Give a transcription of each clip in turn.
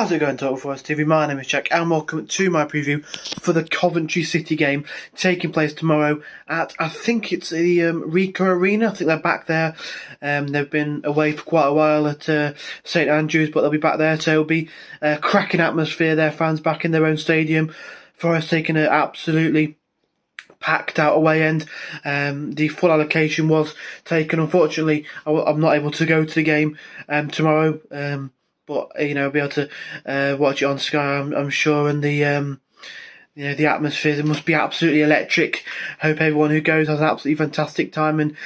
How's it going, Total Forest TV? My name is Jack and welcome to my preview for the Coventry City game taking place tomorrow at, I think it's the Ricoh Arena. I think they're back there. They've been away for quite a while at St Andrews, but they'll be back there, so it'll be a cracking atmosphere there, fans back in their own stadium. Forest taking an absolutely packed out away end. The full allocation was taken. Unfortunately, I'm not able to go to the game tomorrow. But I'll be able to watch it on Sky, I'm sure, and the atmosphere, it must be absolutely electric. Hope everyone who goes has an absolutely fantastic time and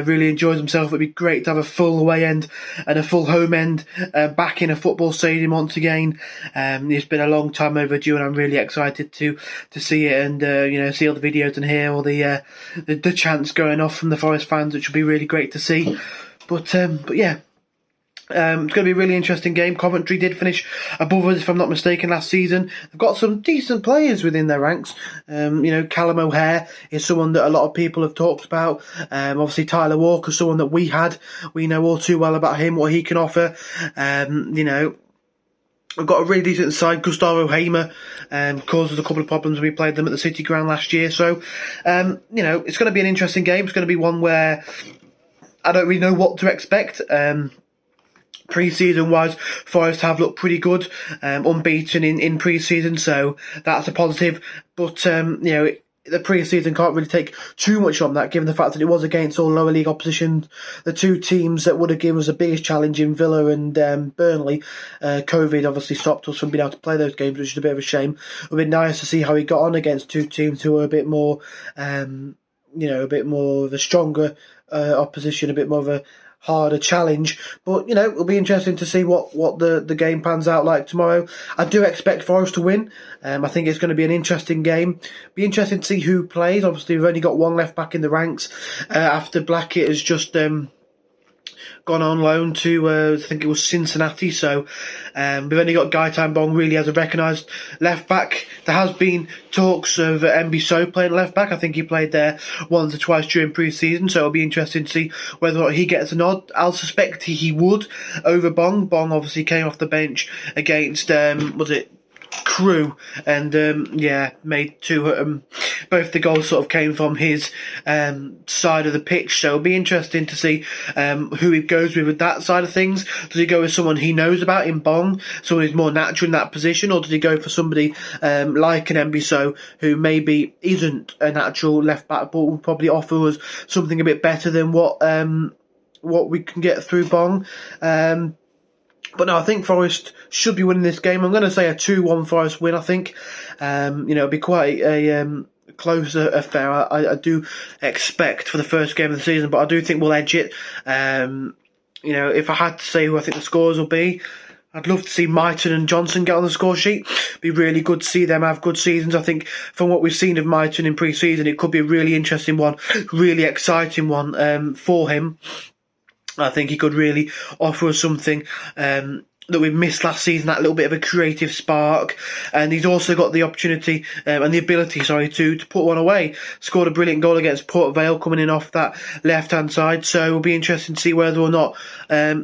really enjoys themselves. It'd be great to have a full away end and a full home end back in a football stadium once again. It's been a long time overdue, and I'm really excited to see it and see all the videos and hear all the chants going off from the Forest fans, which will be really great to see. But yeah. It's going to be a really interesting game. Coventry did finish above us, if I'm not mistaken, last season. They've got some decent players within their ranks. Callum O'Hare is someone that a lot of people have talked about. Obviously, Tyler Walker, someone that we know all too well about him, what he can offer. We've got a really decent side. Gustavo Hamer caused us a couple of problems when we played them at the City Ground last year. So, it's going to be an interesting game. It's going to be one where I don't really know what to expect. Pre-season wise, Forest have looked pretty good, unbeaten in pre-season, so that's a positive. But the pre-season can't really take too much on that, given the fact that it was against all lower league opposition. The two teams that would have given us the biggest challenge in Villa and Burnley. COVID obviously stopped us from being able to play those games, which is a bit of a shame. It would be nice to see how he got on against two teams who were a bit more, a bit more of a stronger opposition, a bit more of a harder challenge. But it'll be interesting to see what the game pans out like tomorrow. I do expect Forest to win. I think it's going to be an interesting game. Be interesting to see who plays. Obviously, we've only got one left back in the ranks after Blackett has just gone on loan to I think it was Cincinnati. So we've only got Gaetan Bong really as a recognised left back. There has been talks of Mbiso playing left back. I think he played there once or twice during pre-season, so it'll be interesting to see whether or not he gets a nod. I'll suspect he would over Bong. Bong obviously came off the bench against Crew and made two. Both the goals sort of came from his side of the pitch, so it'll be interesting to see who he goes with that side of things. Does he go with someone he knows about in Bong, someone who's more natural in that position, or does he go for somebody like an Mbiso who maybe isn't a natural left back but will probably offer us something a bit better than what we can get through Bong? But no, I think Forest should be winning this game. I'm going to say a 2-1 Forest win, I think. It'll be quite a close affair, I do expect, for the first game of the season, but I do think we'll edge it. If I had to say who I think the scores will be, I'd love to see Mighton and Johnson get on the score sheet. It'd be really good to see them have good seasons. I think from what we've seen of Mighton in pre-season, it could be a really interesting one, really exciting one for him. I think he could really offer us something that we missed last season, that little bit of a creative spark. And he's also got the opportunity and the ability, to put one away. Scored a brilliant goal against Port Vale coming in off that left-hand side. So it'll be interesting to see whether or not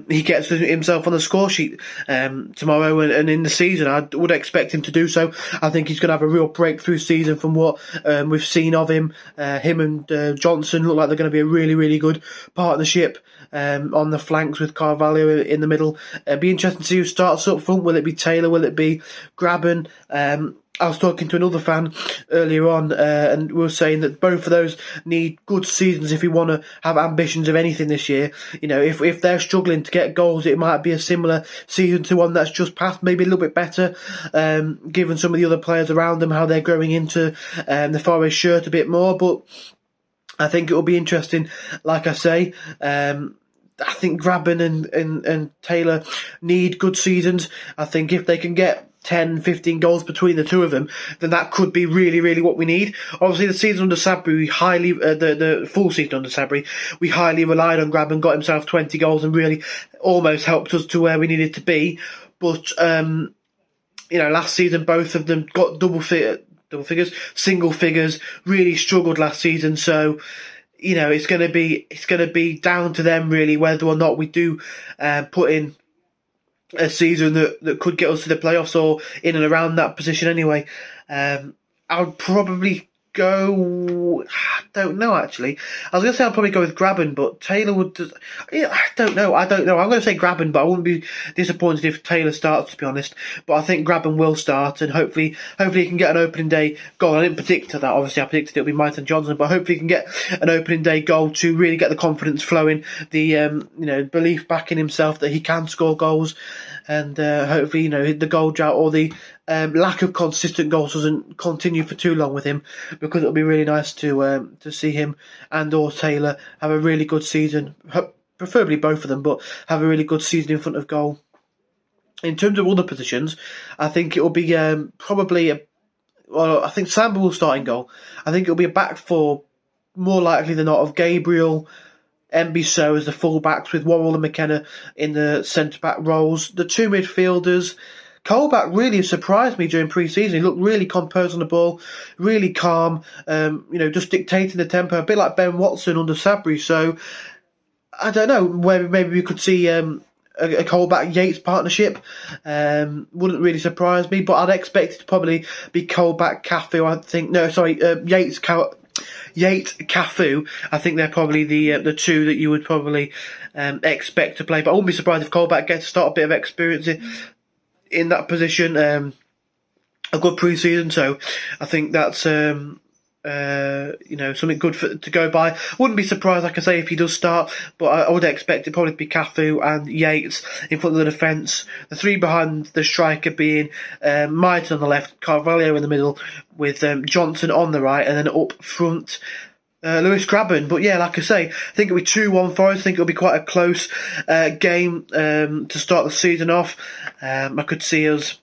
he gets himself on the score sheet tomorrow and in the season. I would expect him to do so. I think he's going to have a real breakthrough season from what we've seen of him. Him and Johnson look like they're going to be a really, really good partnership on the flanks with Carvalho in the middle. It'll be interesting to see who starts up front. Will it be Taylor? Will it be Graben? I was talking to another fan earlier on, and we were saying that both of those need good seasons if we want to have ambitions of anything this year. If they're struggling to get goals, it might be a similar season to one that's just passed, maybe a little bit better, given some of the other players around them, how they're growing into the Forest shirt a bit more. But I think it will be interesting, like I say. I think Graben and Taylor need good seasons. I think if they can get 10, 15 goals between the two of them, then that could be really, really what we need. Obviously, the season under Sabri, we highly, the full season under Sabri, we highly relied on Graben, got himself 20 goals and really almost helped us to where we needed to be. But, last season, both of them got single figures, really struggled last season. So, it's going to be down to them really whether or not we do put in a season that could get us to the playoffs or in and around that position anyway. I would probably go. I don't know actually. I was going to say I'd probably go with Graben, but Taylor would. Yeah, I don't know. I'm going to say Graben, but I wouldn't be disappointed if Taylor starts, to be honest. But I think Graben will start, and hopefully he can get an opening day goal. I didn't predict that. Obviously, I predicted it would be Myton Johnson, but hopefully he can get an opening day goal to really get the confidence flowing, the belief back in himself that he can score goals, and hopefully the goal drought or the lack of consistent goals doesn't continue for too long with him, because it'll be really nice to see him and or Taylor have a really good season, preferably both of them, but have a really good season in front of goal. In terms of other positions, I think it will be I think Samba will start in goal. I think it'll be a back four, more likely than not, of Gabriel, Mbiso as the full-backs, with Worrell and McKenna in the centre-back roles. The two midfielders, Colback really surprised me during pre-season. He looked really composed on the ball, really calm, just dictating the tempo, a bit like Ben Watson under Sabri. So, I don't know, whether maybe we could see a Colback-Yates partnership. Wouldn't really surprise me, but I'd expect it to probably be Colback-Cafu, I think. No, sorry, Yates-Cafu. I think they're probably the two that you would probably expect to play. But I wouldn't be surprised if Colback gets to start a bit of experience in that position. A good pre-season, so I think that's something good to go by. Wouldn't be surprised, like I say, if he does start, but I would expect it probably to be Cafu and Yates in front of the defence. The three behind the striker being Myton on the left, Carvalho in the middle, with Johnson on the right, and then up front Lewis Graben. But yeah, like I say, I think it'll be 2-1 for us. I think it'll be quite a close game to start the season off. I could see us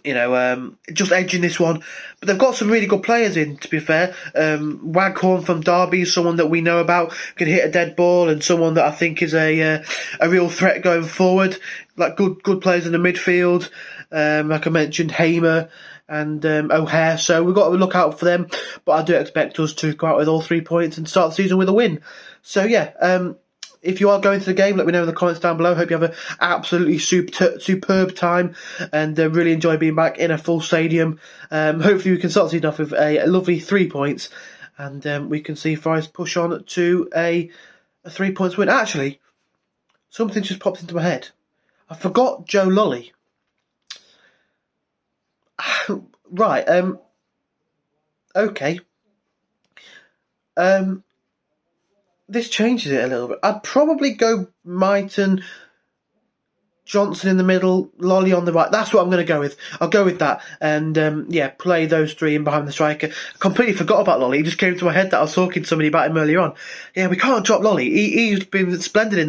just edging this one. But they've got some really good players in, to be fair. Waghorn from Derby is someone that we know about, can hit a dead ball, and someone that I think is a real threat going forward. Like good players in the midfield. Like I mentioned, Hamer and O'Hare. So we've got to look out for them. But I do expect us to go out with all 3 points and start the season with a win. So yeah, if you are going to the game, let me know in the comments down below. Hope you have an absolutely superb time and really enjoy being back in a full stadium. Hopefully we can start the season off with a lovely 3 points, and we can see Forest push on to a 3 points win. Actually, something just popped into my head. I forgot Joe Lolly. Right, okay. This changes it a little bit. I'd probably go Myton, Johnson in the middle, Lolly on the right. That's what I'm going to go with. I'll go with that. And, play those three in behind the striker. I completely forgot about Lolly. It just came to my head that I was talking to somebody about him earlier on. Yeah, we can't drop Lolly. He's been splendid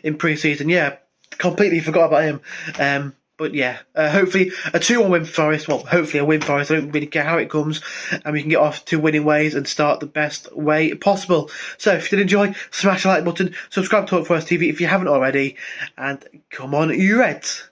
in pre-season. Yeah, completely forgot about him. But yeah, hopefully a 2-1 win for Forest. Well, hopefully a win for Forest. I don't really care how it comes. And we can get off to winning ways and start the best way possible. So if you did enjoy, smash the like button. Subscribe to Tftv if you haven't already. And come on, you Reds.